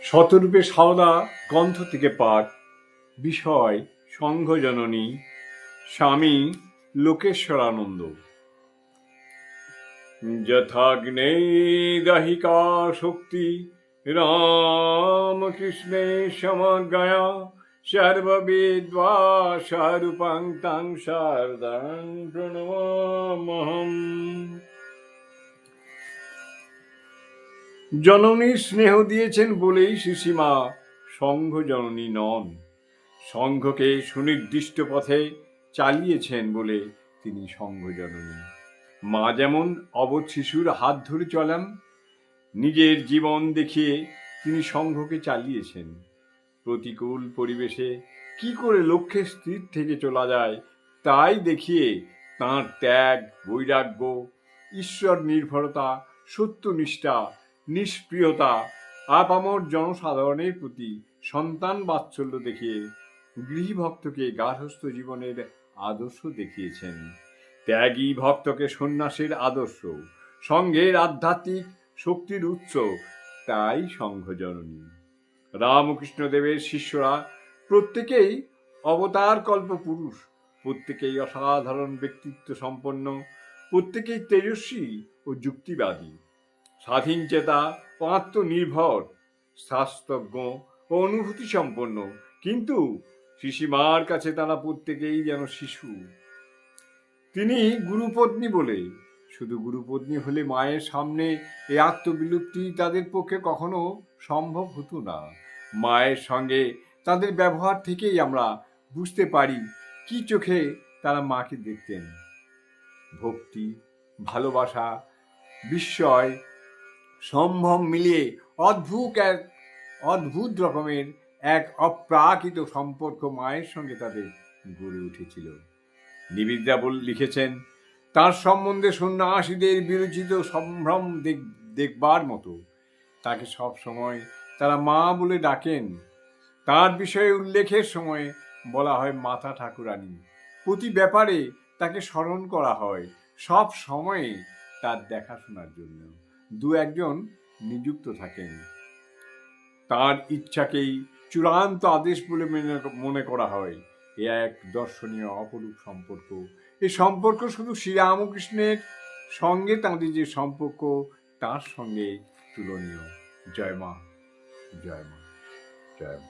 শতরূপে সাওদা গ্রন্থ থেকে পাঠ। বিষয় সংঘজননী, স্বামী লোকেশ্বরানন্দ। যথাগ্নে দাহিকা শক্তি রামকৃষ্ণে সমজ্ঞয়া সর্ববিদ্বা স্বরূপং তং শারদাং প্রণমাম্যহম। জননী স্নেহ দিয়েছেন বলেই সুসীমা সংঘ জননী নন। সংঘকে সুনির্দিষ্ট পথে চালিয়েছেন বলে তিনি সংঘ জননী। মা যেমন অবধ শিশুর হাত ধরে চলেন, নিজের জীবন দেখিয়ে তিনি সংঘকে চালিয়েছেন। প্রতিকূল পরিবেশে কি করে লক্ষ্যে স্থির থেকে চলা যায় তাই দেখিয়ে তাঁর ত্যাগ, বৈরাগ্য, ঈশ্বর নির্ভরতা, সত্যনিষ্ঠা, নিষ্প্রিয়তা, আপামর জনসাধারণের প্রতি সন্তান বাৎসল্য দেখিয়ে গৃহীভক্তকে গার্হস্থ্য জীবনের আদর্শ দেখিয়েছেন। ত্যাগী ভক্তকে সন্ন্যাসের আদর্শ, সংঘের আধ্যাত্মিক শক্তির উৎস, তাই সংঘ জননী। রামকৃষ্ণ দেবের শিষ্যরা প্রত্যেকেই অবতার কল্প পুরুষ, প্রত্যেকেই অসাধারণ ব্যক্তিত্ব সম্পন্ন, প্রত্যেকেই তেজস্বী ও যুক্তিবাদী, স্বাধীন চেতা ও আত্মনির্ভর, শাস্ত্রজ্ঞ ও অনুভূতি সম্পন্ন। কিন্তু শিশিমার কাছে তারা প্রত্যেকেই যেন শিশু। তিনি গুরুপত্নী বলে, শুধু গুরুপত্নী হলে মায়ের সামনে এই আত্মবিলুপ্তি তাদের পক্ষে কখনো সম্ভব হতো না। মায়ের সঙ্গে তাদের ব্যবহার থেকেই আমরা বুঝতে পারি কি চোখে তারা মাকে দেখতেন। ভক্তি, ভালোবাসা, বিস্ময়, সম্ভ্রম মিলিয়ে অদ্ভুত রকমের এক অপ্রাকৃত সম্পর্ক মায়ের সঙ্গে তাদের গড়ে উঠেছিল। নিবেদিতা লিখেছেন, তার সম্বন্ধে সন্ন্যাসীদের বিরচিত সম্ভ্রম দেখবার মতো। তাকে সব সময় তারা মা বলে ডাকেন। তার বিষয়ে উল্লেখের সময় বলা হয় মাতা ঠাকুরানী। প্রতি ব্যাপারে তাকে স্মরণ করা হয়, সব সময়ে তার দেখাশোনার জন্য দু একজন নিযুক্ত থাকেন। তার ইচ্ছাকেই চূড়ান্ত আদেশ বলে মনে করা হয়। এ এক দর্শনীয় অপরূপ সম্পর্ক। এই সম্পর্ক শুধু শ্রীরামকৃষ্ণের সঙ্গে তাঁদের যে সম্পর্ক তার সঙ্গে তুলনীয়। জয় মা, জয় মা, জয় মা।